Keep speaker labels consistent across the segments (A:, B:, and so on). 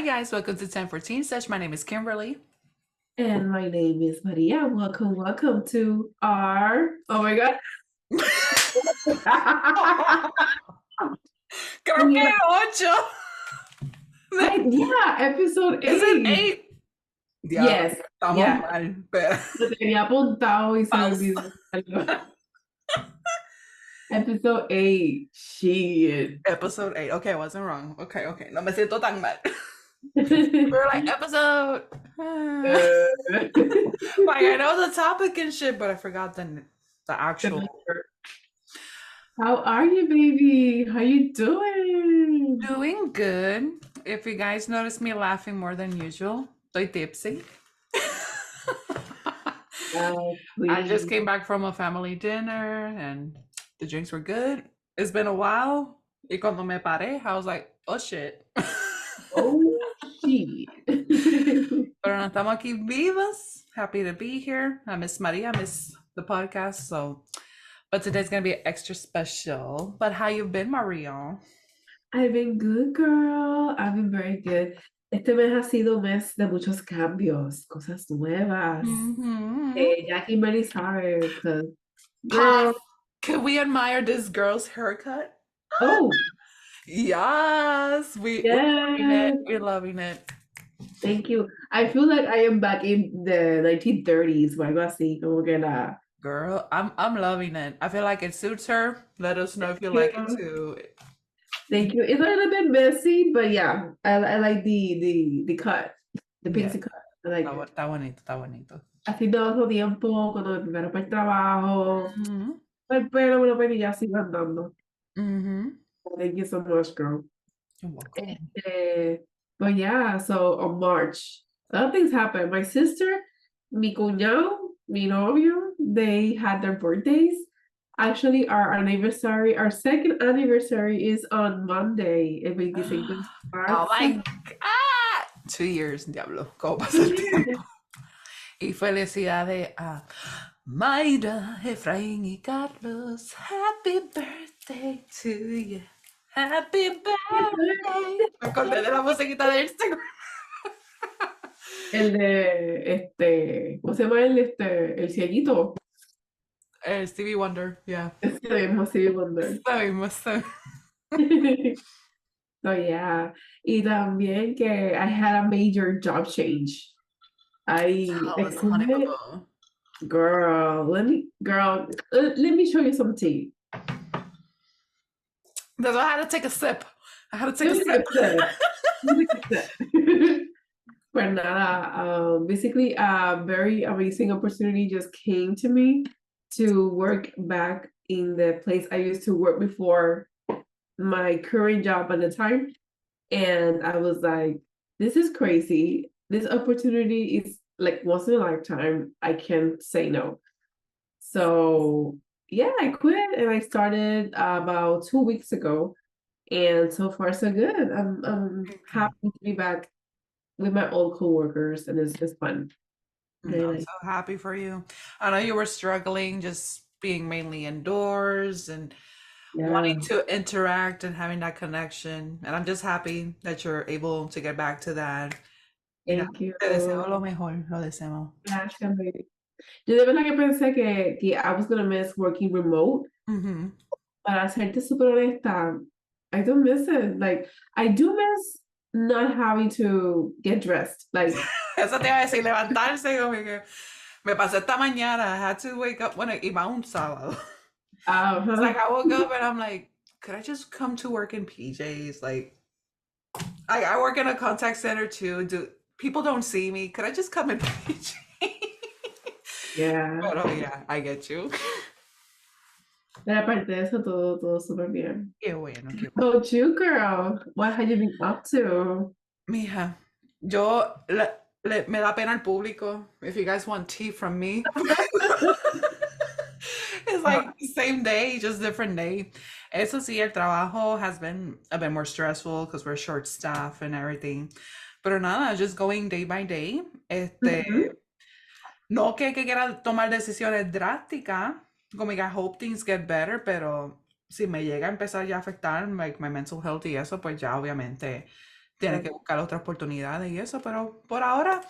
A: guys, welcome to 1014 Sesh. My name is Kimberly.
B: And my name is Maria. Welcome to our, oh my God.
A: Creo que 8.
B: Yeah, episode 8.
A: Is it 8?
B: Yes.
A: Estamos
B: Yeah.
A: mal. Pero...
B: Lo tenía apuntado y se me olvidó. Episode 8. Shit.
A: Episode 8. Okay, I wasn't wrong. Okay. No me siento tan mal. We're like, episode. Like, I know the topic and shit, but I forgot the actual.
B: How are you, baby? How you doing?
A: Doing good. If you guys notice me laughing more than usual, estoy tipsy. I just came back from a family dinner and the drinks were good. It's been a while. Y cuando me paré, I was like, oh shit.
B: Oh shit.
A: Pero no estamos aquí vivas. Happy to be here. I miss Maria, I miss the podcast. But today's gonna be extra special. But how you been, Maria?
B: I've been good, girl. I've been very good. Este mes ha sido un mes de muchos cambios, cosas nuevas. Jackie Mary sabe, because girl.
A: Can we admire this girl's haircut?
B: Oh,
A: yes, we're loving it.
B: Thank you. I feel like I am back in the 1930s, o algo así, como que la.
A: Girl, I'm loving it. I feel like it suits her. Let us know if you like it too.
B: Thank you. It's a little bit messy, but yeah, I like the cut, the pixie cut. I like it.
A: Está bonito.
B: Así todo tiempo, cuando me preparo para el trabajo. El pelo me lo venía así andando. Thank you so much, girl.
A: You're welcome.
B: But yeah, so on March, a lot of things happened. My sister, mi cuñado, mi novio, they had their birthdays. Actually, our second anniversary is on Monday, el 25 de marzo.
A: Oh my God! 2 years, diablo. ¿Cómo pasa el tiempo? Y felicidades a Mayra, Efraín y Carlos. Happy birthday to you. Happy birthday. Me acordé de la musiquita de Instagram.
B: El de, ¿cómo se llama el cieguito?
A: Stevie Wonder, yeah.
B: Ese mismo Stevie Wonder.
A: So
B: yeah. Y también que I had a major job change. Girl, let me show you some tea.
A: That's why I had to take a sip.
B: Pues nada, basically a very amazing opportunity just came to me to work back in the place I used to work before my current job at the time. And I was like, this is crazy. This opportunity is like once in a lifetime. I can't say no. So yeah, I quit and I started about 2 weeks ago. And so far so good. I'm happy to be back with my old coworkers, and it's just fun.
A: I'm so happy for you. I know you were struggling just being mainly indoors and wanting to interact and having that connection. And I'm just happy that you're able to get back to that.
B: Thank you.
A: Te deseo lo mejor, lo deseamos.
B: Gracias, baby. Yo de verdad que pensé que I was gonna miss working remote. Para serte súper honesta, I don't miss it. Like, I do miss not having to get dressed. Like,
A: eso te iba a decir, levantarse como que me pasé esta mañana. I had to wake up when iba un sábado. It's like I woke up and I'm like, could I just come to work in PJs? Like, I work in a contact center too. People don't see me. Could I just come in PJs?
B: Yeah.
A: Pero yeah, I get you.
B: Pero aparte de eso, todo súper bien.
A: Qué bueno.
B: So you, girl, what have you been up to?
A: Mija, yo me da pena el público. If you guys want tea from me. It's like the same day, just different day. Eso sí, el trabajo has been a bit more stressful because we're short staff and everything. Pero nada, just going day by day. No que quiera tomar decisiones drásticas. Como que I hope things get better, pero si me llega a empezar ya a afectar like my mental health y eso, pues ya obviamente tienes que buscar otras oportunidades y eso, pero por ahora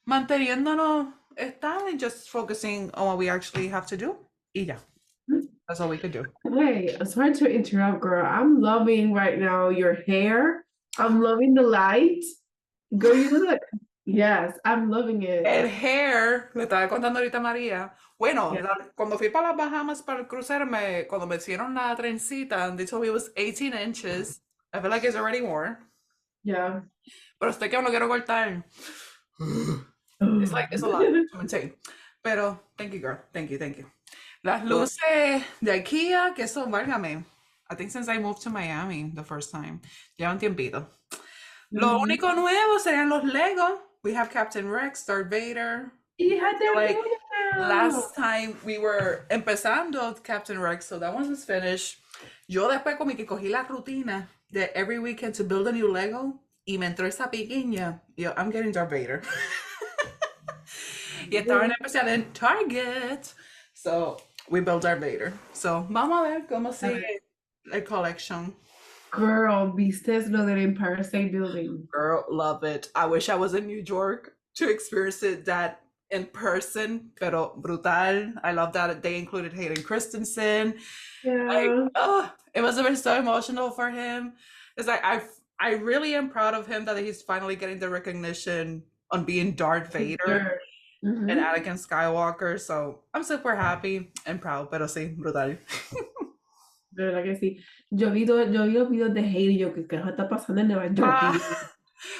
A: manteniéndonos estable, just focusing on what we actually have to do. Y ya. That's all we could do.
B: Hey, sorry to interrupt, girl. I'm loving right now your hair. I'm loving the light. Girl, you look. Yes, I'm loving it.
A: El hair, le estaba contando ahorita a María. Bueno, cuando fui para las Bahamas para el crucero, cuando me hicieron la trencita, they told me it was 18 inches. I feel like it's already more.
B: Yeah.
A: Pero estoy que me lo quiero cortar. It's a lot to maintain. Pero, thank you, girl. Thank you. Las luces de IKEA, que eso, válgame. I think since I moved to Miami the first time. Lleva un tiempito. Lo único nuevo serían los Lego. We have Captain Rex, Darth Vader.
B: Like,
A: last time we were empezando Captain Rex, so that one was finished. Yo después como que cogí la rutina de every weekend to build a new Lego y me entró esa piquiña. Yo, I'm getting Darth Vader. Y estaba en especial en Target. So, we built Darth Vader. So, vamos a ver cómo sigue el collection.
B: Girl, ¿viste lo del Empire State Building?
A: Girl, love it. I wish I was in New York to experience it that in person, pero brutal. I love that they included Hayden Christensen.
B: Yeah.
A: It must have been so emotional for him. It's like I really am proud of him that he's finally getting the recognition on being Darth Vader and Anakin Skywalker. So I'm super happy and proud, pero sí, brutal.
B: De verdad que sí. Yo vi los videos de Hayden y yo, ¿qué carajo está pasando en Nueva York?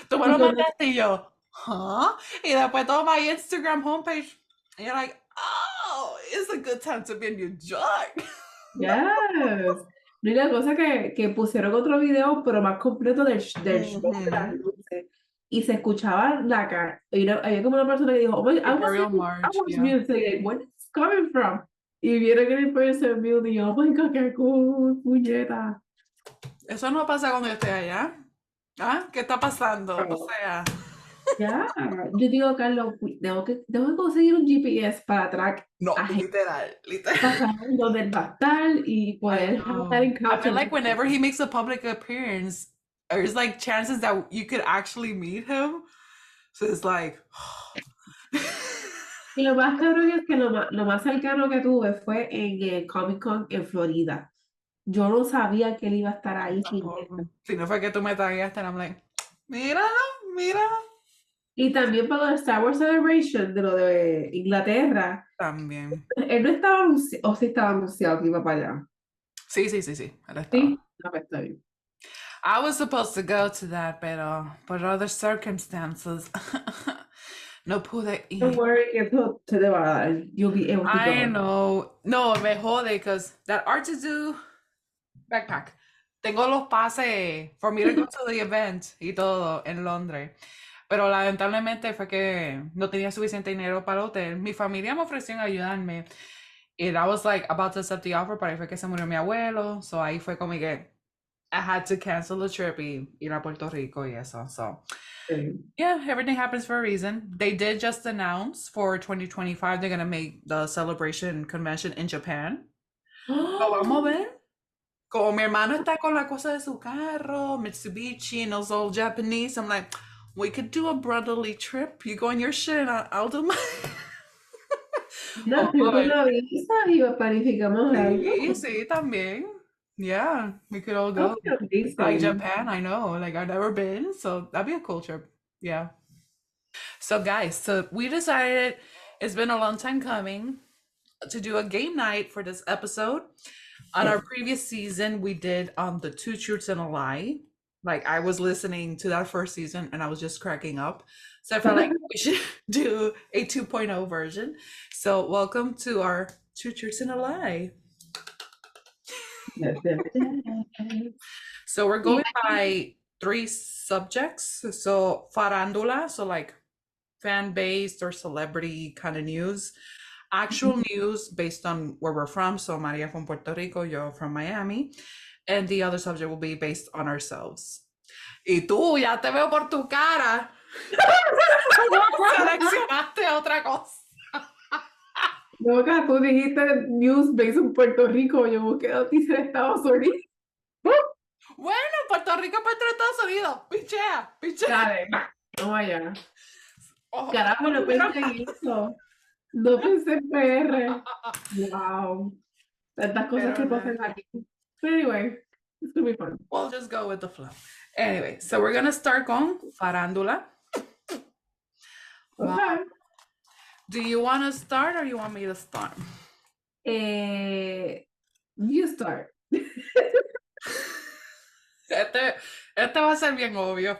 A: Tú me lo mandaste y yo, huh? Y después todo my Instagram homepage. And you're like, oh, it's a good time to be in New York.
B: Yes. No, y la cosa que pusieron otro video, pero más completo del show de las luces. Y se escuchaba la cara. Había como una persona que dijo, oh my, I was music, like, where is this coming from? Y vieron que el Empire State Building y yo, oh my God, qué cool, puñeta.
A: Eso no pasa cuando yo estoy allá. ¿Ah? ¿Qué está pasando? O sea.
B: Ya, yo digo, Carlos, tengo que conseguir un GPS para track.
A: No, literal.
B: Para saber dónde va a estar y poder estar en
A: I feel like whenever he makes a public appearance, there's like chances that you could actually meet him. So it's like.
B: Y lo más cabrón es que lo más cercano que tuve fue en el Comic Con en Florida. Yo no sabía que él iba a estar ahí.
A: Si no fue que tú me tagueaste, and I'm like, míralo.
B: Y también para lo de Star Wars Celebration, de lo de Inglaterra.
A: También.
B: Él no estaba anunciado, o sí estaba anunciado que iba para allá.
A: Sí. Él estaba.
B: Sí, no, pues está bien.
A: I was supposed to go to that, pero por other circumstances, no pude ir.
B: Don't worry, eso te va a dar. You'll be able to go.
A: I know. No, me jode, because that Art to Do backpack. Tengo los pases for me to go to the event y todo en Londres. Pero lamentablemente fue que no tenía suficiente dinero para el hotel. Mi familia me ofreció ayudarme. And I was like about to accept the offer, pero ahí fue que se murió mi abuelo. So ahí fue como que I had to cancel the trip y ir a Puerto Rico y eso. So yeah, everything happens for a reason. They did just announce for 2025 they're going to make the celebration convention in Japan. Lo vamos a ver. Como mi hermano está con la cosa de su carro, Mitsubishi, and those old Japanese, I'm like, we could do a brotherly trip. You go on your shit and I'll do mine.
B: No, con la visa y planificamos algo.
A: Sí, también. Yeah, we could all go. Like Japan, I know. Like I've never been, so that'd be a cool trip. Yeah. So guys, so we decided it's been a long time coming to do a game night for this episode. On our previous season, we did the 2 Truths and a Lie. Like I was listening to that first season and I was just cracking up. So I felt like we should do a 2.0 version. So welcome to our 2 Truths and a Lie. So we're going by 3 subjects. So farandula, so like fan-based or celebrity kind of news. Actual news based on where we're from. So Maria from Puerto Rico, yo from Miami. And the other subject will be based on ourselves. Y tú, ya te veo por tu cara. Seleccionaste otra cosa.
B: No, que tú dijiste news based on Puerto Rico, yo busqué noticias de Estados Unidos.
A: Bueno, Puerto Rico para Estados Unidos. Pichea, pichea.
B: Dale, vamos allá.
A: Oh,
B: Carajo, no pensé en eso. No pensé en PR. Wow. Tantas cosas que pasan aquí. But anyway, it's gonna be fun.
A: We'll just go with the flow. Anyway, so we're gonna start con farándula.
B: Okay.
A: Do you want to start or you want me to start?
B: You start.
A: Este va a ser bien obvio.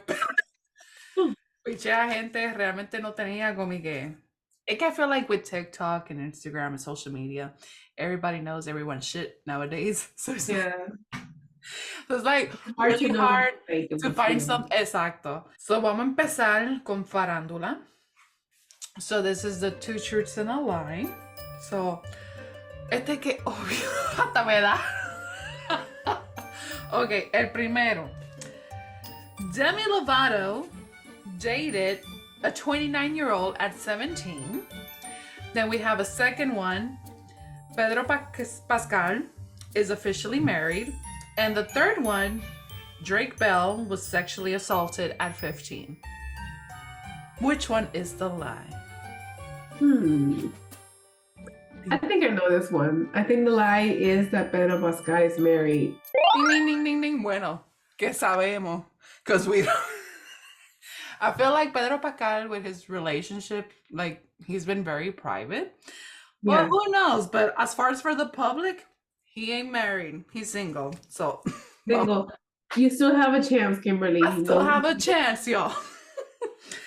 A: Pichea gente realmente no tenía como que. I feel like with TikTok and Instagram and social media, everybody knows everyone's shit nowadays. So it's like really hard to find some. Exacto. So vamos a empezar con farándula. So this is the two truths and a lie. So este que obvio hasta me da. Ok, el primero. Demi Lovato dated a 29-year-old at 17. Then we have a second one. Pedro Pascal is officially married. And the third one, Drake Bell was sexually assaulted at 15. Which one is the lie?
B: I think I know this one. I think the lie is that Pedro Pascal is married.
A: Ding, ding, ding, ding, ding. Bueno, que sabemos. Because we don't. I feel like Pedro Pascal with his relationship, like he's been very private. Well, who knows? But as far as for the public, he ain't married. He's single. So
B: single. You still have a chance, Kimberly.
A: I still have a chance, y'all.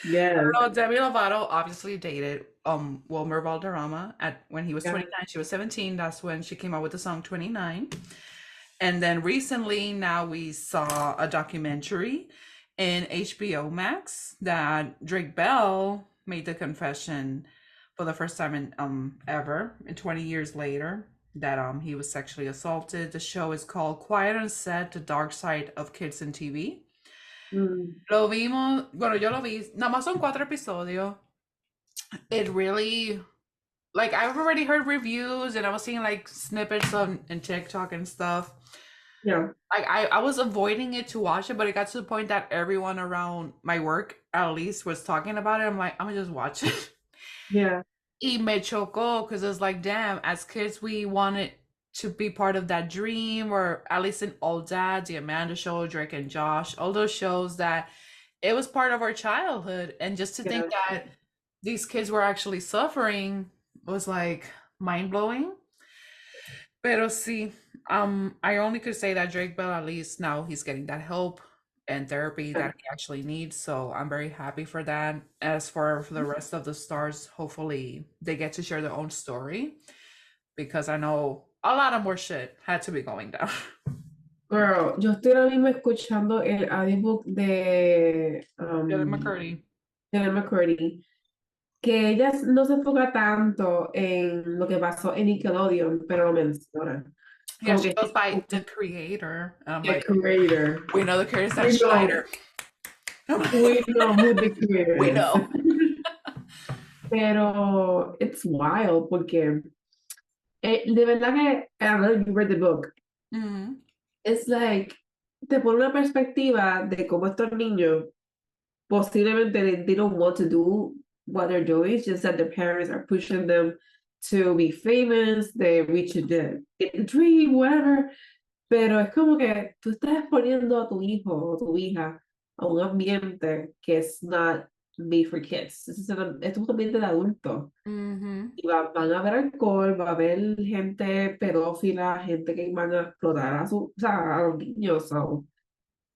B: Yeah.
A: Demi Lovato obviously dated Wilmer Valderrama when he was 29. She was 17. That's when she came out with the song 29. And then recently, now we saw a documentary in HBO Max that Drake Bell made the confession for the first time in ever, and 20 years later, that he was sexually assaulted. The show is called Quiet on Set: The Dark Side of Kids in TV. Lo vimos, bueno, yo lo vi, nada más son 4 episodios. It really, like, I've already heard reviews and I was seeing like snippets on TikTok and stuff.
B: Yeah.
A: Like I was avoiding it to watch it, but it got to the point that everyone around my work at least was talking about it. I'm like, I'm gonna just watch it.
B: Yeah.
A: Y me chocó because it's like, damn, as kids we wanted to be part of that dream, or at least in All Dads, the Amanda Show, Drake and Josh, all those shows that it was part of our childhood. And just to think that these kids were actually suffering was like mind-blowing. Pero sí, I only could say that Drake Bell, at least now he's getting that help and therapy that he actually needs. So I'm very happy for that. As for the rest of the stars, hopefully they get to share their own story, because I know a lot of more shit had to be going down.
B: Girl, yo estoy ahora mismo escuchando el audiobook de Ellen McCurdy, que ella no se enfoca tanto en lo que pasó en Nickelodeon, pero lo menciona.
A: Yeah, she goes by the creator.
B: Creator.
A: We know the creator is that Schneider.
B: We know who the creator is.
A: We know.
B: Pero it's wild porque de verdad que, I don't know if you read the book. It's like, te pone una perspectiva de cómo estos niños posiblemente they don't want to do what they're doing. It's just that their parents are pushing them to be famous, they reach the dream, whatever. Pero es como que tú estás exponiendo a tu hijo o tu hija a un ambiente que es not made for kids. Es un ambiente de adultos. Y van a haber alcohol, va a haber gente pedófila, gente que van a explotar a los niños. So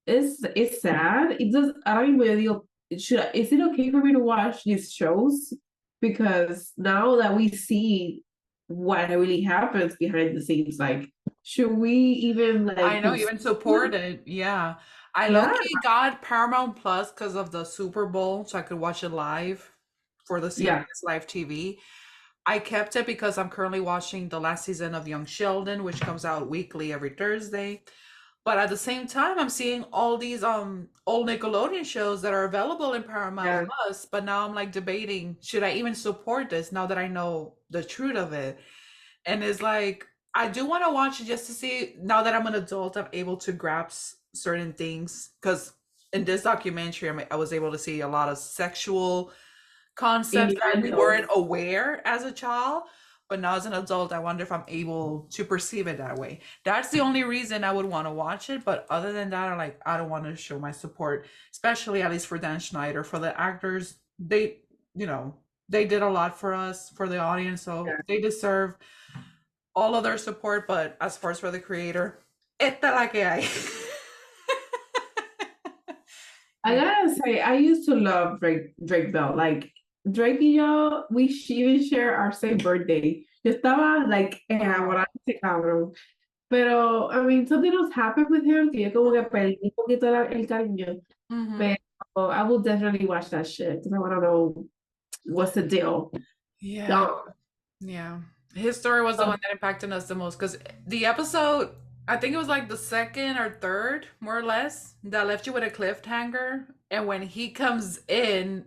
B: it's sad. It does. Ahora mismo yo digo, is it okay for me to watch these shows? Because now that we see what really happens behind the scenes, like, should we even like?
A: I know, even support it. Yeah. I low-key got Paramount Plus because of the Super Bowl, so I could watch it live for the CBS Live TV. I kept it because I'm currently watching the last season of Young Sheldon, which comes out weekly every Thursday. But at the same time, I'm seeing all these old Nickelodeon shows that are available in Paramount Plus. But now I'm like debating, should I even support this now that I know the truth of it? And it's like, I do want to watch it just to see, now that I'm an adult, I'm able to grasp certain things, because in this documentary I was able to see a lot of sexual concepts that we weren't aware as a child, but now as an adult I wonder if I'm able to perceive it that way. That's the only reason I would want to watch it, but other than that, I don't want to show my support, especially at least for Dan Schneider. For the actors, they, they did a lot for us, for the audience, so they deserve all of their support. But as far as for the creator, esta la que hay.
B: I gotta say, I used to love Drake Bell. Like Drake y yo, we even share our same birthday. Yo estaba like enamorada de ese cabrón. Pero, I mean, something else happened with him que yo como que perdí un poquito el cariño. Pero I will definitely watch that shit because I want to know what's the deal.
A: Yeah. His story was the one that impacted us the most, because the episode, I think it was like the second or third, more or less, that left you with a cliffhanger. And when he comes in,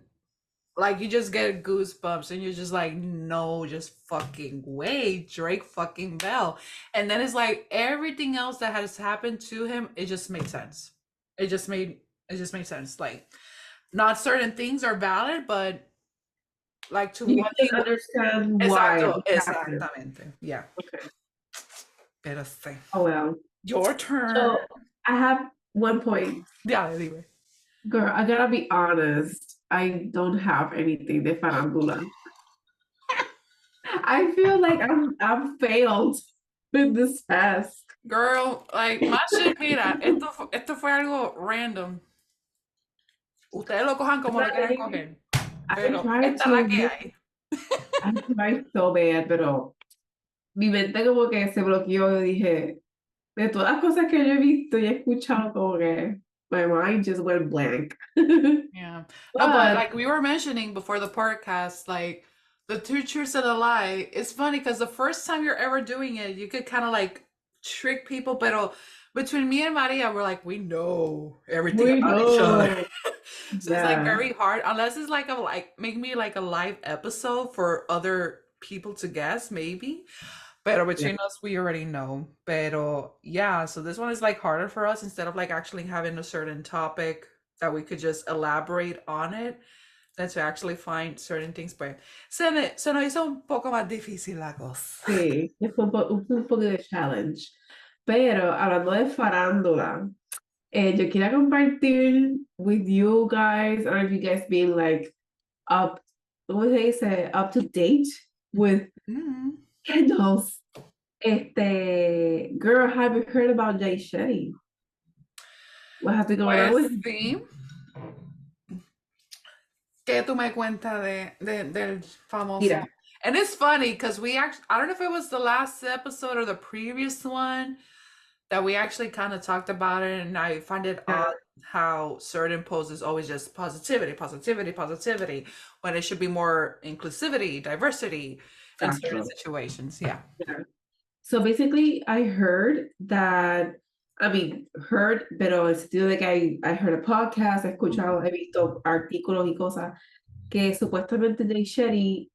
A: like, you just get goosebumps and you're just like, no, just fucking wait, Drake fucking Bell. And then it's like everything else that has happened to him, it just made sense. It just made sense. Like, not certain things are valid, but like to
B: you can understand why.
A: Exactamente. Yeah.
B: Okay.
A: Pero sí.
B: Oh well.
A: Your turn.
B: So I have one point.
A: Yeah, anyway.
B: Girl, I gotta be honest. I don't have anything de farándula. I feel like I'm failed with this task.
A: Girl, like, my shit, mira, esto fue algo random. Ustedes lo cojan como lo quieran coger. Pero esta es la que hay.
B: I tried so bad, pero mi mente como que se bloqueó y dije, de todas las cosas que yo he visto y he escuchado, como que my mind just went blank.
A: Yeah. No, but like we were mentioning before the podcast, like the two truths and a lie, it's funny because the first time you're ever doing it, you could kind of like trick people, but between me and Maria, we're like, we know everything about each other. So it's like very hard, unless it's like make me like a live episode for other people to guess, maybe. Pero between us, we already know. Pero yeah, so this one is like harder for us, instead of like actually having a certain topic that we could just elaborate on it, than to actually find certain things. Pues se nos hizo un poco más difícil la cosa.
B: Sí, fue un poco de challenge. Pero hablando de farándula, yo quería compartir with you guys, I don't know if you guys being like up, what do they say, up to date with candles. Girl, have you heard about Jay Shetty? What has been going on with
A: him? ¿Qué tú me cuentas del famoso? Mira. And it's funny because I don't know if it was the last episode or the previous one that we actually kind of talked about it, and I find it odd how certain posts is always just positivity, when it should be more inclusivity, diversity in certain situations. Yeah.
B: So basically, I heard that, pero en sentido de que I heard a podcast, he escuchado, he visto artículos y cosas, que supuestamente Jay Shetty,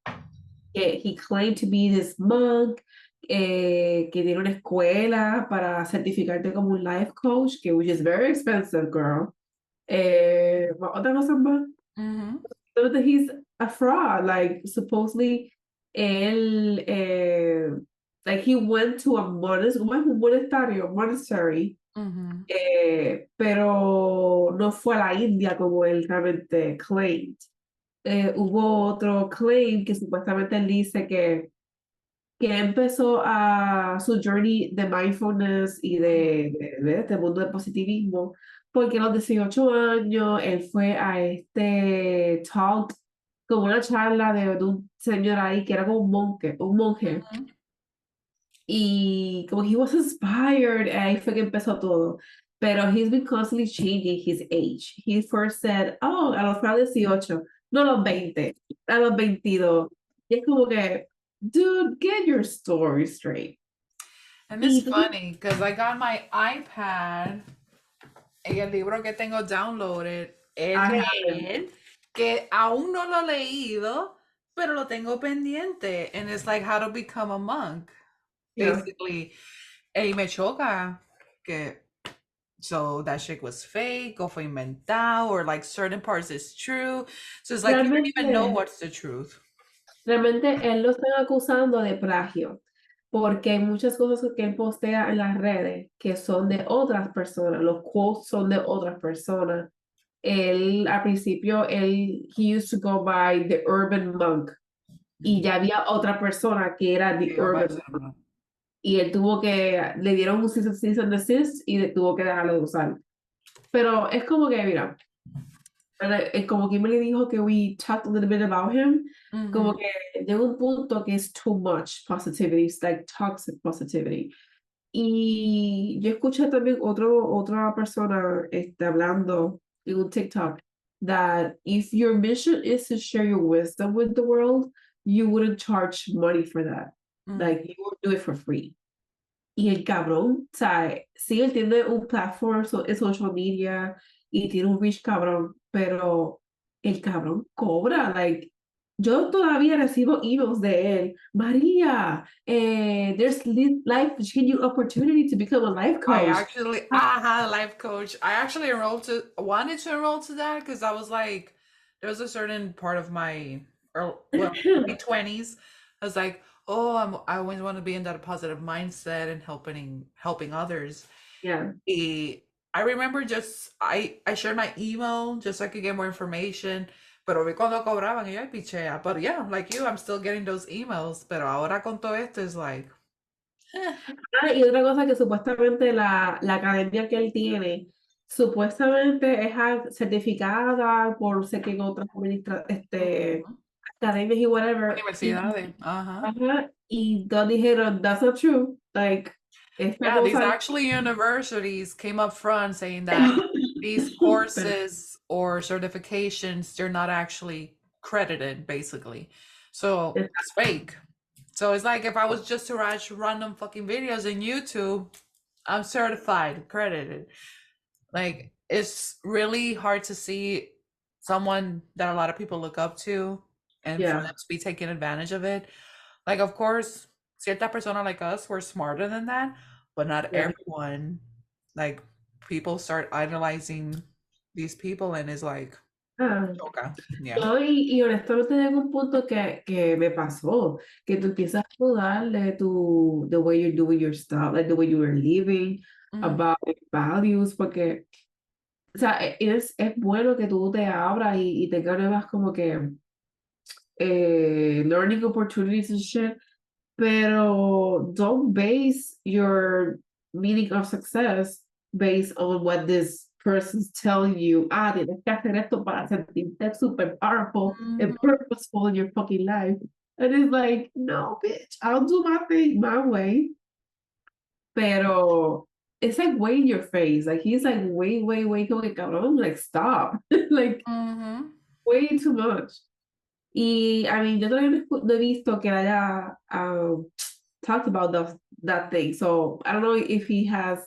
B: he claimed to be this monk, que tiene una escuela para certificarte como un life coach, que which is very expensive, girl. Otra cosa más. So that he's a fraud. Like, supposedly, él, like, he went to a monastery, pero no fue a la India como él realmente claimed. Hubo otro claim que supuestamente él dice que empezó a su journey de mindfulness y de este mundo de positivismo, porque a los 18 años él fue a este talk, como una charla de un señor ahí que era como un monje. Y como he was inspired, ahí fue que empezó todo. Pero he's been constantly changing his age. He first said, oh, a los 18, no a los 20, a los 22. Y es como que, dude, get your story straight.
A: And it's funny because I got my iPad y el libro que tengo downloaded es que aún no lo he leído, pero lo tengo pendiente. And it's like how to become a monk, basically. Y me choca que So that shit was fake, o fue inventado, or like certain parts is true. So it's like you don't even know
B: Realmente,
A: what's the truth.
B: realmente él lo están acusando de plagio, porque hay muchas cosas que él postea en las redes que son de otras personas, los quotes son de otras personas. Él, al principio, he used to go by the urban monk, y ya había otra persona que era the
A: Sí, va a
B: urban
A: ser,
B: monk,
A: ¿no?
B: y él le dieron un cease and desist y tuvo que dejarlo de usar. Pero es como que, mira, como Kimberly dijo que we talked a little bit about him, como
A: Ujú.
B: que llega un punto que es too much positivity, it's like toxic positivity. Y yo escuché también otra persona hablando en un TikTok that if your mission is to share your wisdom with the world, you wouldn't charge money for that. Like you would do it for free. Y el cabrón, o sea, sí, él tiene un platform en social media y tiene un reach cabrón, pero el cabrón cobra, like, yo todavía recibo emails de él, María, there's life giving you opportunity to become a life coach.
A: I had a life coach. I actually wanted to enroll to that because I was like, there was a certain part of my, or well, late 20s. I was like, oh, I always want to be in that positive mindset and helping others.
B: Yeah.
A: I remember I shared my email just so I could get more information. Pero vi cuando cobraban y yo, ay, pichea. But yeah, like you, I'm still getting those emails. Pero ahora con todo esto es like, eh.
B: Ah, y otra cosa que supuestamente la academia que él tiene, supuestamente es certificada por sé que en otras academias y whatever.
A: Universidades. Ajá.
B: Ajá, y todos dijeron, that's not true. Like, esta
A: Yeah, these
B: cosa.
A: actually universities came up front saying that these
B: Pero,
A: courses or certifications, they're not actually credited, basically. So it's fake. So it's like if I was just to watch random fucking videos in YouTube, I'm certified, credited. Like it's really hard to see someone that a lot of people look up to and for
B: yeah.
A: them to be taking advantage of it. Like of course, cierta persona like us, we're smarter than that, but not
B: Yeah.
A: everyone. Like people start idolizing these people and is like,
B: Ah,
A: okay, yeah.
B: no, y honestamente llega un punto que me pasó, que tú empiezas a dudar de the way you're doing your stuff, like the way you are living,
A: Mm-hmm.
B: about your values, porque, o sea, es bueno que tú te abras y tengas nuevas como que learning opportunities and shit, pero don't base your meaning of success based on what this person's telling you. Ah, tienes que hacer esto para sentirte super powerful and purposeful in your fucking life. And it's like, no, bitch, I'll do my thing my way. Pero it's like way in your face. Like he's like way, way, way going cabrón. Like stop. Like
A: Mm-hmm.
B: way too much. Y I mean, yo todavía no he visto que haya talked about that thing. So I don't know if he has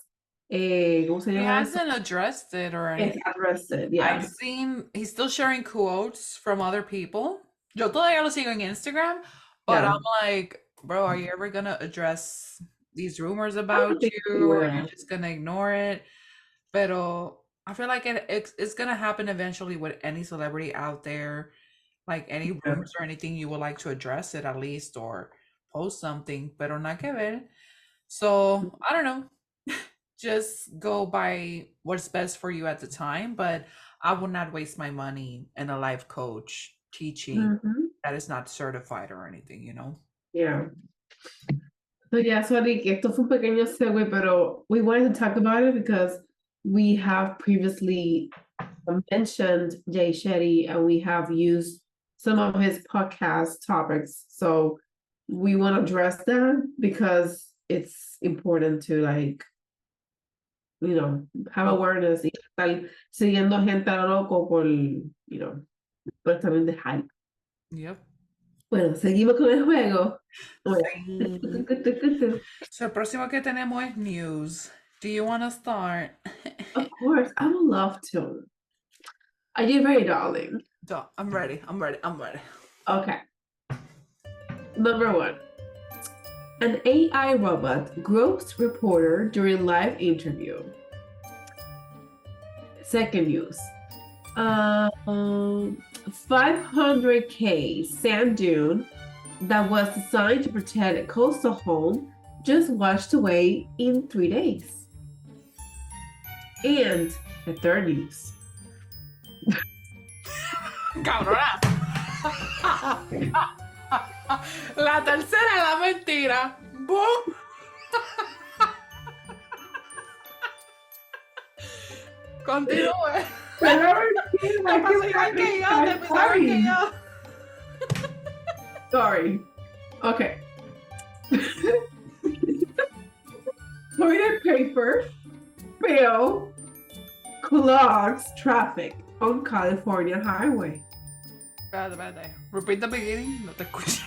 B: ¿cómo se
A: He
B: llama eso?
A: hasn't addressed it or
B: It's
A: anything.
B: arrested,
A: I've
B: yeah.
A: seen he's still sharing quotes from other people. Yo todavía lo sigo en Instagram, but
B: Yeah.
A: I'm like, bro, are you ever gonna address these rumors
B: I don't
A: about
B: think he
A: you, or you're
B: will.
A: just gonna ignore it? Pero I feel like it's gonna happen eventually with any celebrity out there. Like any
B: Yeah.
A: rumors or anything, you would like to address it at least or post something, pero nada que ver. So I don't know. Just go by what's best for you at the time, but I would not waste my money in a life coach teaching
B: Mhm.
A: that is not certified or anything, you know?
B: Yeah. So yeah, sorry, que esto fue un pequeño segue, pero we wanted to talk about it because we have previously mentioned Jay Shetty and we have used some of his podcast topics. So we want to address that because it's important to like, have
A: Oh,
B: awareness y estar siguiendo gente a lo loco por también de hype.
A: yep.
B: Bueno, seguimos con el juego. Bueno.
A: Sí. So, el próximo que tenemos es news. Do you want to start?
B: Of course, I would love to. Are you ready, darling?
A: I'm ready. I'm ready. I'm ready.
B: Okay. Number one. An AI robot gropes reporter during live interview. Second news. 500K sand dune that was designed to protect a coastal home just washed away in 3 days. And the third news.
A: Cabrona. La tercera es la mentira. ¡Bum! Continúe. Te pasó igual que yo.
B: Sorry. Okay. Toilet paper spill clogs traffic on California highway.
A: Espérate. Repeat the beginning. No te escuché.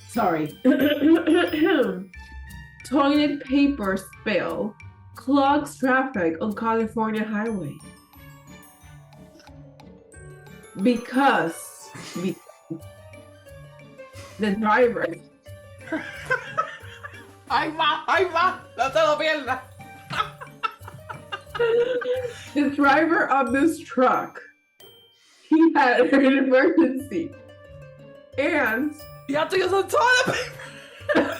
B: Sorry. Toilet paper spill clogs traffic on California highway. Because the driver.
A: Ahí va. No te lo pierdas.
B: The driver of this truck, he had an emergency. And
A: you have to use some toilet paper.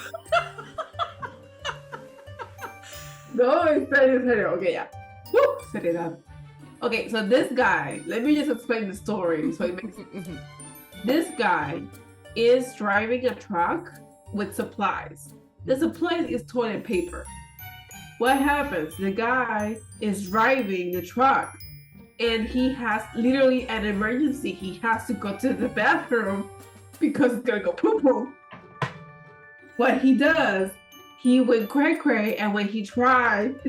B: No, en serio. Okay, yeah. Woo, seriedad. Okay, so this guy, let me just explain the story so it makes sense. This guy is driving a truck with supplies. The supplies is toilet paper. What happens? The guy is driving the truck and he has literally an emergency. He has to go to the bathroom because he's gonna go poo-poo. What he does, he went cray-cray, and when he tried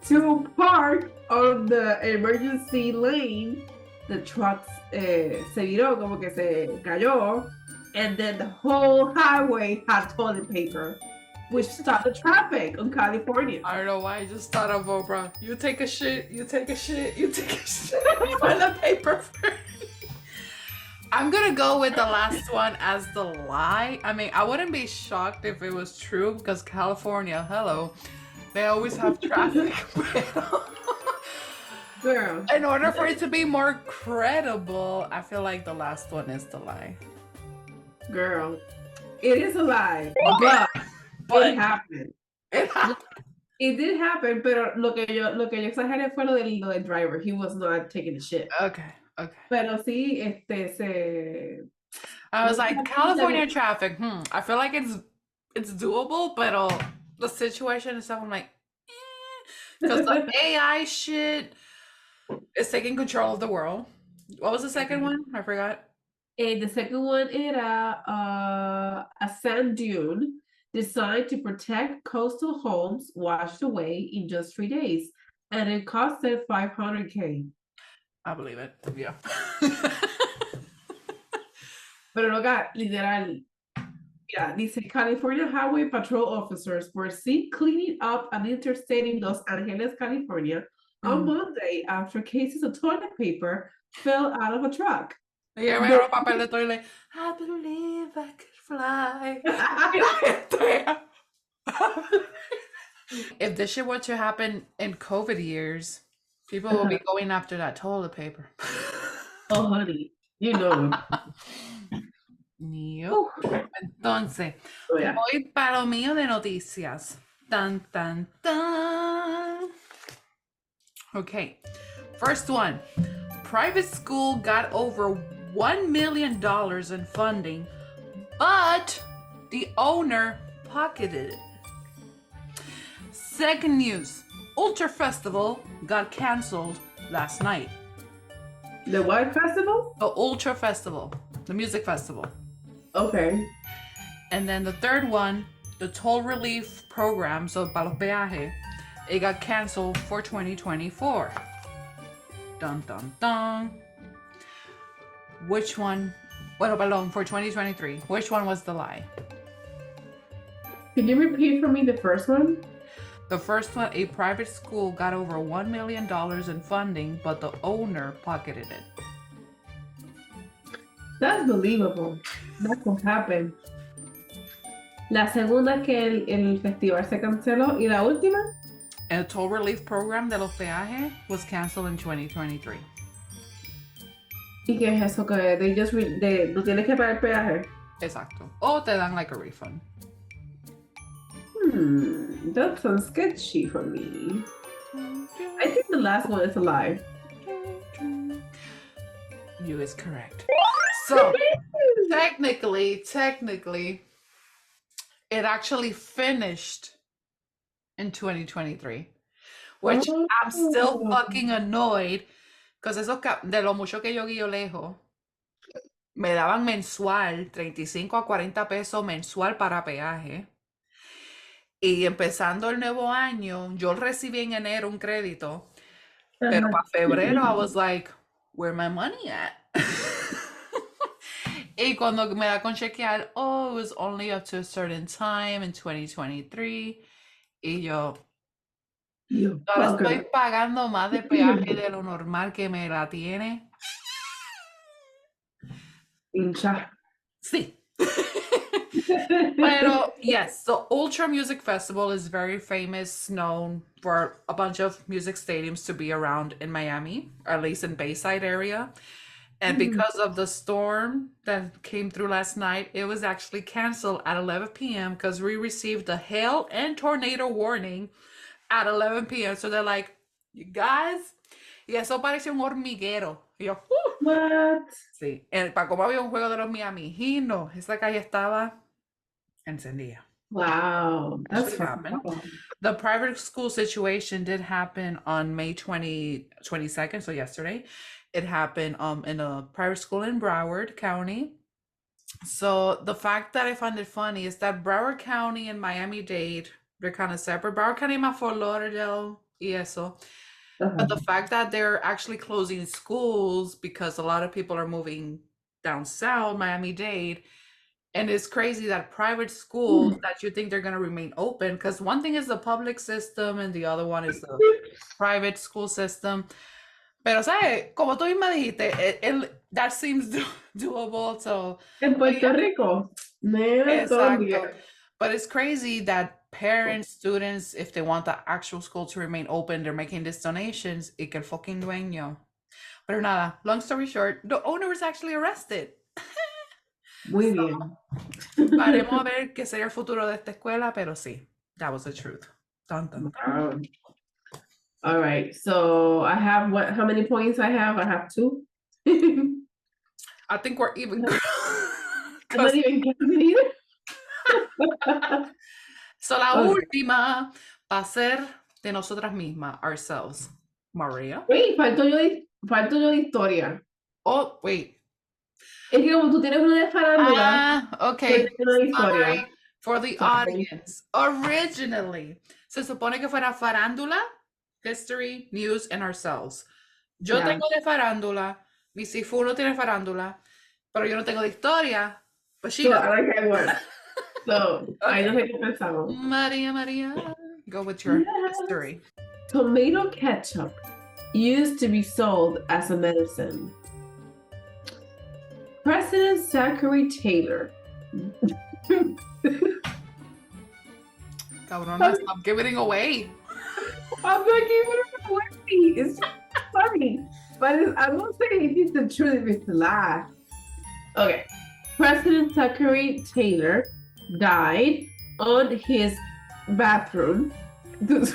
B: to park on the emergency lane, the truck se viró, como que se cayó, and then the whole highway had toilet paper, which stopped the traffic on California.
A: I don't know why I just thought of Oprah. You take a shit. You find the paper for me. I'm gonna go with the last one as the lie. I mean, I wouldn't be shocked if it was true because California, hello, they always have traffic.
B: Girl.
A: In order for it to be more credible, I feel like the last one is the lie.
B: Girl, it is a lie, but it happened. It did happen, pero lo que yo exageré fue lo del driver. He was not taking the shit.
A: Okay.
B: Pero sí,
A: I was like, California traffic. I feel like it's doable, but the situation and stuff, I'm like, because the AI shit is taking control of the world. What was the second one? I forgot.
B: The second one era a sand dune designed to protect coastal homes washed away in just 3 days, and it costed $500K.
A: I believe it. Yeah.
B: Pero loca, literal. Yeah, dice California Highway Patrol officers were seen cleaning up an interstate in Los Angeles, California on Monday after cases of toilet paper fell out of a truck.
A: Yeah, me agarró papel de toilet. I believe I could fly. If this shit were to happen in COVID years, people will be going after that toilet paper.
B: Oh, honey, you know.
A: Entonces, voy para lo mío de noticias. Tan, tan, tan. Okay, first one. Private school got over $1 million in funding, but the owner pocketed it. Second news. Ultra Festival got canceled last night.
B: The what festival?
A: The Ultra Festival, the music festival.
B: Okay.
A: And then the third one, the toll relief program, so para los peajes, it got canceled for 2024. Dun dun dun. Which one? Well, perdón, for 2023. Which one was the lie?
B: Can you repeat for me the first one?
A: The first one, a private school got over $1 million in funding, but the owner pocketed it.
B: That's believable. That's what happened. La segunda que el festival se canceló y la última.
A: El toll relief program de los peajes was canceled in 2023.
B: ¿Y qué es eso? Que no tienes que pagar peaje.
A: Exacto. O te dan like a refund.
B: That sounds sketchy for me. I think the last one is a lie.
A: You is correct. So, technically, it actually finished in 2023, which I'm still fucking annoyed because eso de lo mucho que yo guío lejos, me daban mensual 35 a 40 pesos mensual para peaje. Y empezando el nuevo año, yo recibí en enero un crédito, pero para febrero I was like, where my money at? Y cuando me da con chequear, oh, it was only up to a certain time in 2023. Y yo, ahora estoy pagando más de peaje de lo normal que me la tiene.
B: Hincha.
A: Sí. Pero, yes, the Ultra Music Festival is very famous, known for a bunch of music stadiums to be around in Miami, or at least in Bayside area. And because of the storm that came through last night, it was actually canceled at 11 p.m. because we received a hail and tornado warning at 11 p.m. So they're like, you guys, y eso parece un hormiguero. Y yo,
B: What?
A: sí, para como había un juego de los Miami Heat, no, esa calle estaba encendida.
B: Wow, that's
A: what happened. The private school situation did happen on May 22nd, so yesterday. It happened in a private school in Broward County. So the fact that I find it funny is that Broward County and Miami-Dade, they're kind of separate. Broward County más Fort Lauderdale y eso. But the fact that they're actually closing schools because a lot of people are moving down south, Miami-Dade, and it's crazy that private schools that you think they're going to remain open, because one thing is the public system and the other one is the private school system. Pero, ¿sabes? Como tú misma dijiste, that seems doable. So,
B: en Puerto Rico.
A: Exacto. But it's crazy that parents, students, if they want the actual school to remain open, they're making these donations. Y que el fucking dueño. Pero nada, long story short, the owner was actually arrested.
B: Muy bien.
A: Veremos a ver qué sería el futuro de esta escuela, pero sí, that was the truth. Dun, dun, dun.
B: All right, so I have how many points I have? I have 2.
A: I think we're even.
B: I'm not even counting either.
A: So la última va a ser de nosotras mismas, ourselves. Maria.
B: Wait, falto yo de historia.
A: Oh, wait.
B: Es que como tú tienes una de farándula.
A: Okay.
B: Sorry,
A: for the audience. Originally, se supone que fuera farándula, history, news, and ourselves. Yo tengo de farándula, mi Sifu no tiene farándula, pero yo no tengo de historia. But she does.
B: I like that one. So, ahí no sé qué pensamos.
A: Maria, go with your history.
B: Tomato ketchup used to be sold as a medicine. President Zachary Taylor.
A: Cabrona, stop giving it away.
B: I'm not giving it away. It's just funny. But I'm not saying if it's the truth, if it's a lie. Okay. President Zachary Taylor died on his bathroom.
A: This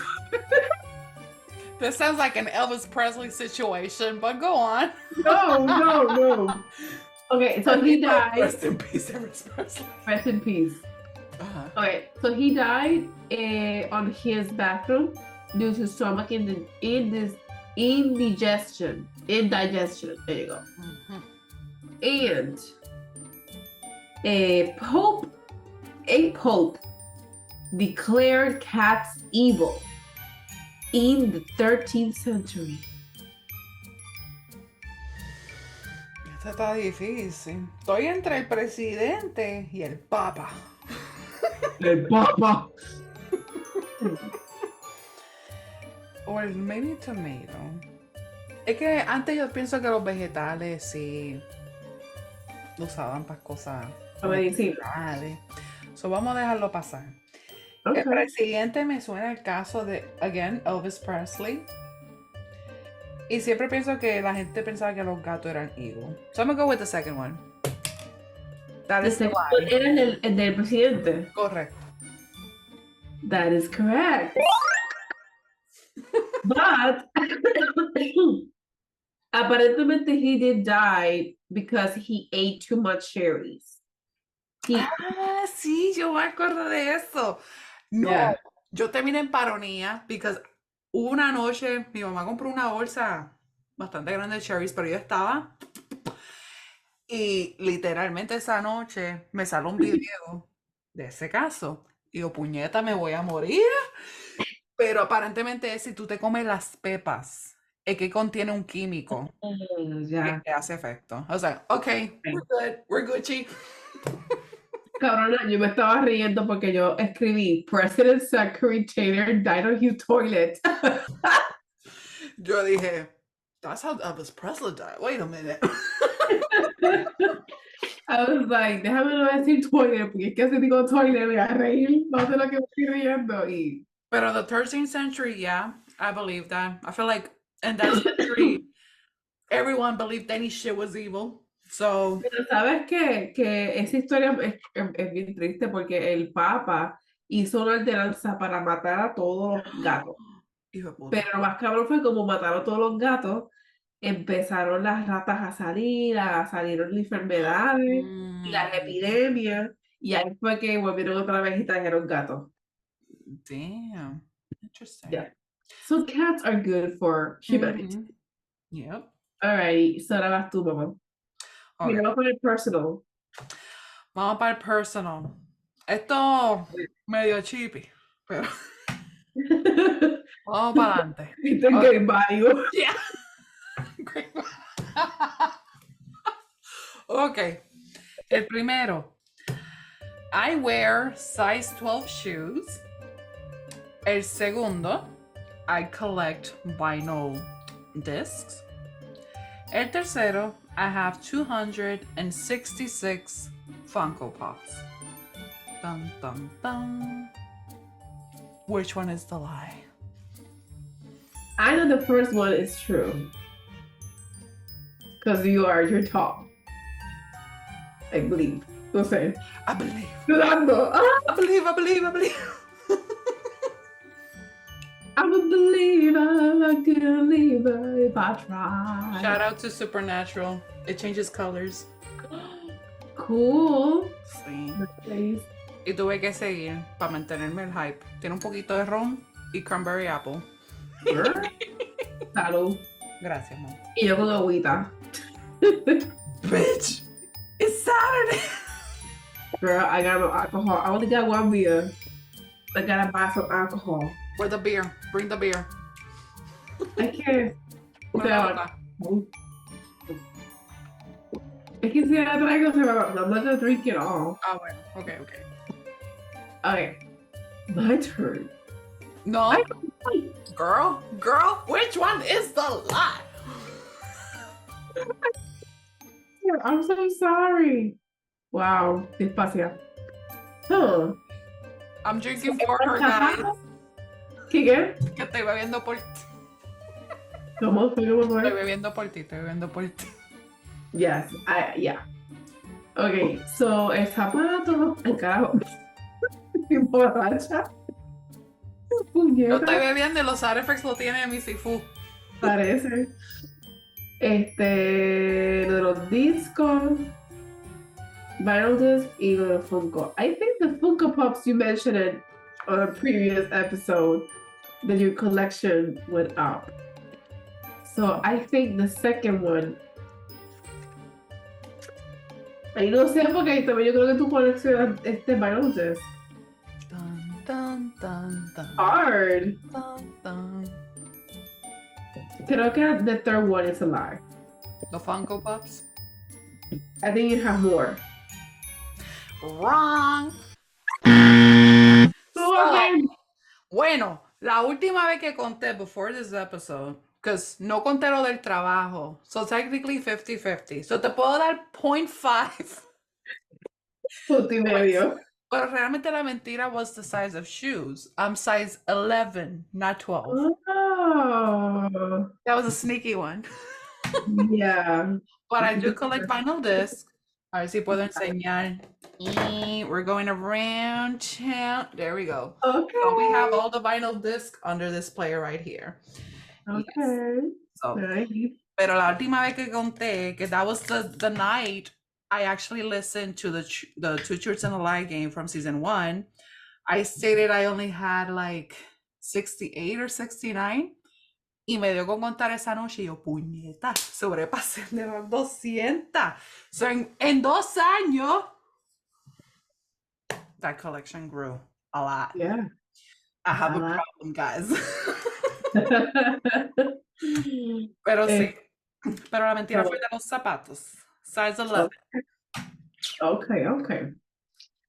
A: sounds like an Elvis Presley situation, but go on.
B: No. Okay, so he died.
A: Rest in peace, Elvis Presley.
B: Rest in peace. Okay, so he died on his bathroom due to stomach indigestion. There you go. And a pope declared cats evil in the 13th century.
A: Esto está difícil. Estoy entre el presidente y el papa.
B: El papa.
A: Or maybe tomato. Es que antes yo pienso que los vegetales sí lo usaban para cosas
B: medicinales.
A: So vamos a dejarlo pasar.
B: Okay.
A: Para el siguiente me suena el caso de, again, Elvis Presley. Y siempre pienso que la gente pensaba que los gatos eran evil. So I'm gonna go with the second one. That is the lie.
B: Era el del presidente.
A: Correcto.
B: That is correct. But aparentemente he did die because he ate too much cherries.
A: Sí, yo me acuerdo de eso. No,
B: Yeah.
A: yo terminé en paronía because una noche mi mamá compró una bolsa bastante grande de cherries, pero yo estaba y literalmente esa noche me salió un video de ese caso. Y yo, puñeta, me voy a morir. Pero aparentemente es si tú te comes las pepas, es que contiene un químico
B: Ya.
A: que hace efecto. O sea, ok, we're good, we're Gucci.
B: Cabrona, yo me estaba riendo porque yo escribí President Zachary Taylor died on his toilet.
A: Yo dije, that's how Elvis Presley died. Wait a minute.
B: I was like, déjame no decir toilet, porque es que si digo toilet me voy a reír, no sé lo que me estoy riendo. Y...
A: Pero the 13th century, yeah, I believe that. I feel like in that century, everyone believed any shit was evil. So,
B: Pero sabes qué? Que esa historia es bien triste porque el Papa hizo una ordenanza para matar a todos los gatos.
A: hijo de puta.
B: Pero lo más cabrón fue como mataron a todos los gatos, empezaron las ratas a salieron las enfermedades y las epidemias, y ahí fue que volvieron otra vez y trajeron gatos.
A: Damn. Interesting.
B: Yeah. So cats are good for humanity.
A: Yep.
B: Alright, so ahora vas tú, mamá.
A: Okay.
B: Mira, vamos a poner personal.
A: Vamos para el personal. Esto medio chippy, pero vamos para adelante.
B: It's a great bio.
A: Yeah. Great. Ok. El primero. I wear size 12 shoes. El segundo. I collect vinyl discs. El tercero. I have 266 Funko Pops. Dun, dun, dun. Which one is the lie?
B: I know the first one is true. Because you're tall. I believe. No sé.
A: I believe.
B: Dudando.
A: I believe.
B: I'm a believer, a good believer if I try.
A: Shout out to Supernatural. It changes colors.
B: Cool.
A: Sí.
B: Nice.
A: Y tuve que seguir para mantenerme el hype. Tiene un poquito de ron y cranberry apple.
B: Salud.
A: Gracias, mom.
B: Y yo con agüita.
A: Bitch! It's Saturday!
B: Girl, I got no alcohol. I only got one beer. I gotta buy some alcohol.
A: Where's the beer? Bring the beer.
B: I can't.
A: Bueno,
B: Es que si la traigo, I'm not gonna drink it all.
A: ah, bueno. Okay.
B: Okay. My turn.
A: No. Girl, which one is the lie?
B: I'm so sorry. Wow. Despacio. Huh.
A: I'm drinking for her, guys.
B: ¿Qué?
A: Que estoy bebiendo por ti.
B: ¿Cómo?
A: Estoy bebiendo por ti.
B: Yes, yeah. Okay, so el zapato, el carajo. Borracha.
A: Yo estoy bebiendo y los side effects lo tiene mi Sifu.
B: Parece. Lo de los discos, vinyl disc y lo de Funko. I think the Funko Pops you mentioned on a previous episode that your collection went up. So I think the second one. Ay, no sé porque también yo creo que tú coleccionas vinyl disc.
A: Dun.
B: Hard.
A: Dun.
B: Creo que the third one is a lie.
A: The Funko Pops?
B: I think you have more.
A: Wrong. Bueno, la última vez que conté before this episode, because no conté lo del trabajo, so technically 50-50. So te puedo dar 0.5.
B: Punto y medio.
A: Pero realmente la mentira was the size of shoes. I'm size 11, not 12.
B: Oh,
A: That was a sneaky one.
B: yeah.
A: But I do collect vinyl discs. A ver si puedo enseñar. We're going around town. There we go. So we have
B: Okay.
A: all the vinyl discs under this player right here. Yes.
B: Okay.
A: So,
B: Nice.
A: pero la última vez que conté que that was the night I actually listened to the Two Truths and a Lie game from season 1. I stated I only had like 68 or 69. Y me dio con contar esa noche y yo, puñeta, sobrepasé de las 200. So, en 2 años, that collection grew a lot.
B: Yeah.
A: I have a problem, guys. Pero sí. Pero la mentira fue de los zapatos. Size 11.
B: Okay.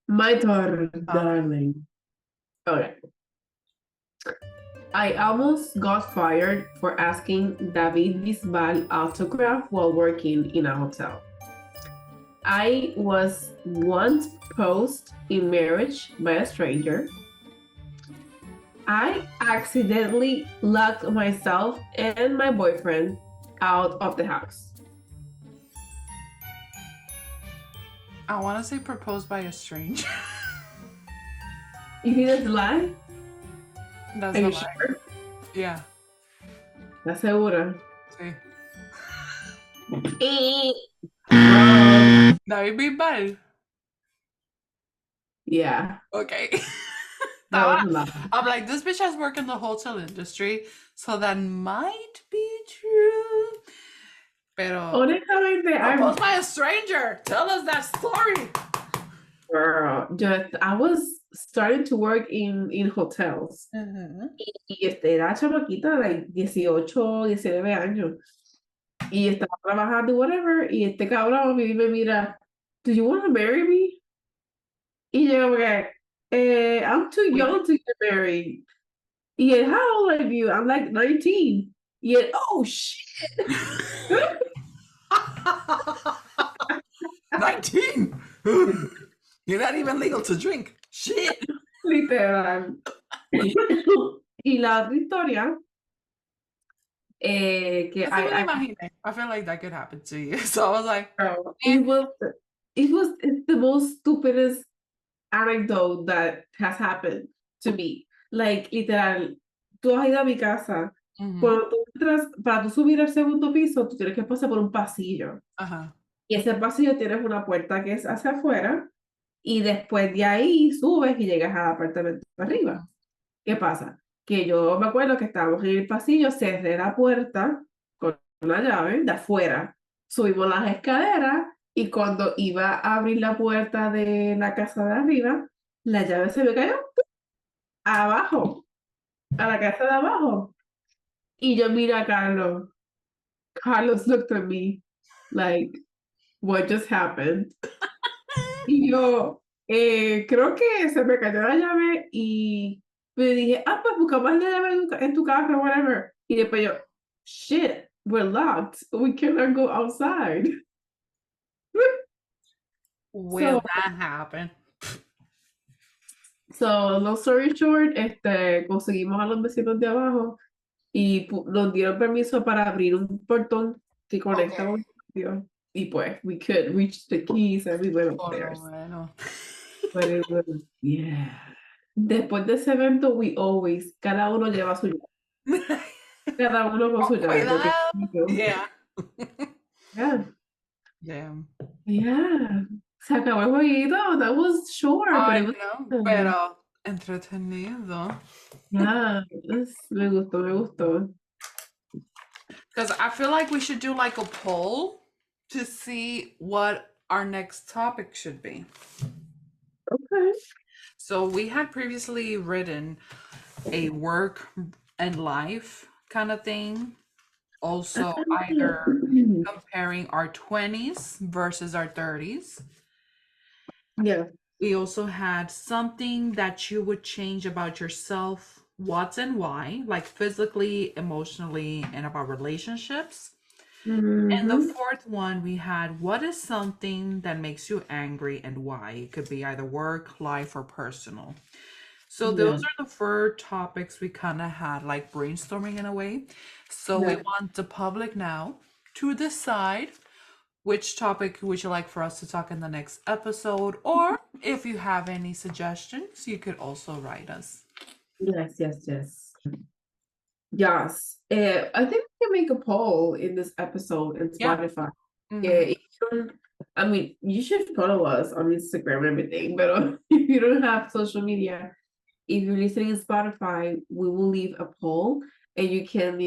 B: My daughter, darling. Okay. I almost got fired for asking David Bisbal autograph while working in a hotel. I was once proposed in marriage by a stranger. I accidentally locked myself and my boyfriend out of the house.
A: I want to say proposed by a stranger.
B: You think that's a lie?
A: That's
B: Are
A: a
B: you
A: lie.
B: sure?
A: Yeah.
B: ¿Estás segura?
A: Sí. David Bisbal.
B: Yeah.
A: Okay.
B: That was a lie.
A: I'm like, this bitch has worked in the hotel industry, so that might be true. Pero
B: Honestamente,
A: proposed by a stranger. Tell us that story.
B: Girl, I was starting to work in hotels. Y era chamaquita, like 18, 19 años. Y estaba trabajando, whatever. Y este cabrón me mira, do you want to marry me? Y yo, like, I'm too young to get married. Y él, how old are you? I'm like 19. Y él, oh shit.
A: 19. You're not even legal to drink. Shit.
B: Literal. Y la otra historia que
A: I feel like that could happen to you. So I was like,
B: it was the most stupidest anecdote that has happened to me. Like, literal, tú has ido a mi casa. Cuando tú entras, para tú subir al segundo piso, tú tienes que pasar por un pasillo. Y ese pasillo tienes una puerta que es hacia afuera. Y después de ahí subes y llegas al apartamento arriba. ¿Qué pasa? Que yo me acuerdo que estábamos en el pasillo, cerré la puerta con una llave de afuera, subimos las escaleras y cuando iba a abrir la puerta de la casa de arriba, la llave se me cayó abajo, a la casa de abajo. Y yo miro a Carlos. Carlos looked at me like, what just happened? Y yo, creo que se me cayó la llave y me dije, pues buscamos la llave en tu carro, whatever. Y después yo, shit, we're locked. We cannot go outside.
A: Will that happen?
B: So, long story short, conseguimos a los vecinos de abajo y nos dieron permiso para abrir un portón que conecta con el patio. Y pues, we could reach the keys and we went upstairs.
A: Bueno.
B: But it was, yeah. Después de ese evento, cada uno lleva su llave. Cada uno con su llave.
A: Yeah.
B: Yeah. Se acabó el jueguito. That was short, but it was
A: pero entretenido.
B: Yeah, me gustó.
A: Because I feel like we should do like a poll to see what our next topic should be.
B: Okay.
A: So we had previously written a work and life kind of thing. Also, either comparing our 20s versus our 30s.
B: Yeah.
A: We also had something that you would change about yourself, what and why, like physically, emotionally, and about relationships. And the
B: Mm-hmm.
A: fourth one we had, what is something that makes you angry and why? It could be either work, life, or personal. So those
B: Yeah.
A: are the four topics we kind of had like brainstorming in a way. So we
B: Yeah.
A: want the public now to decide which topic would you like for us to talk in the next episode, or if you have any suggestions, you could also write us.
B: Yes, yes, yes. Yes. I think we can make a poll in this episode in
A: Yeah.
B: Spotify.
A: Mm-hmm.
B: If you don't, I mean, you should follow us on Instagram and everything, but if you don't have social media, if you're listening in Spotify, we will leave a poll and you can,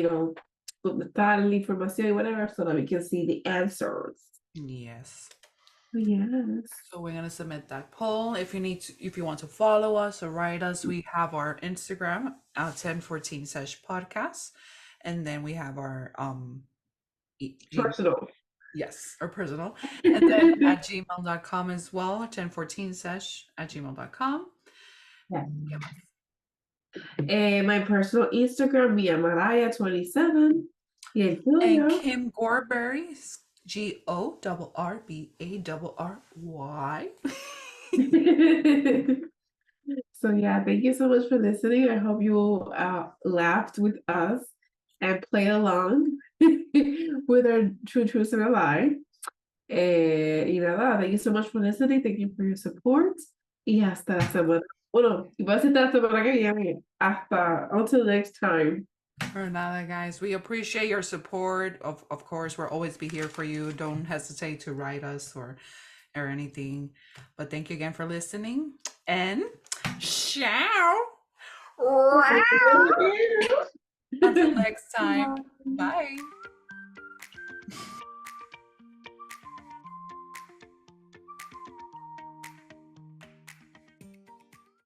B: put the information, whatever, so that we can see the answers.
A: Yes.
B: Yes.
A: So we're gonna submit that poll. If you want to follow us or write us, we have our Instagram at 1014 Sesh podcast, and then we have our Gmail.
B: Personal.
A: Yes, or personal, and then at gmail.com as well, 1014sesh at gmail.com.
B: Yeah. And my personal Instagram, Mia Maraya27. Yeah,
A: And
B: Julia.
A: Kim Gorberry, GORRBARRY.
B: So yeah, thank you so much for listening. I hope you laughed with us and played along with our true truths and a lie. Y nada, thank you so much for listening. Thank you for your support. Y hasta la semana. Bueno, y va a ser la semana que viene. Hasta until next time.
A: For nada, guys. We appreciate your support. Of course, we'll always be here for you. Don't hesitate to write us or anything. But thank you again for listening. And ciao. Until next time. Bye.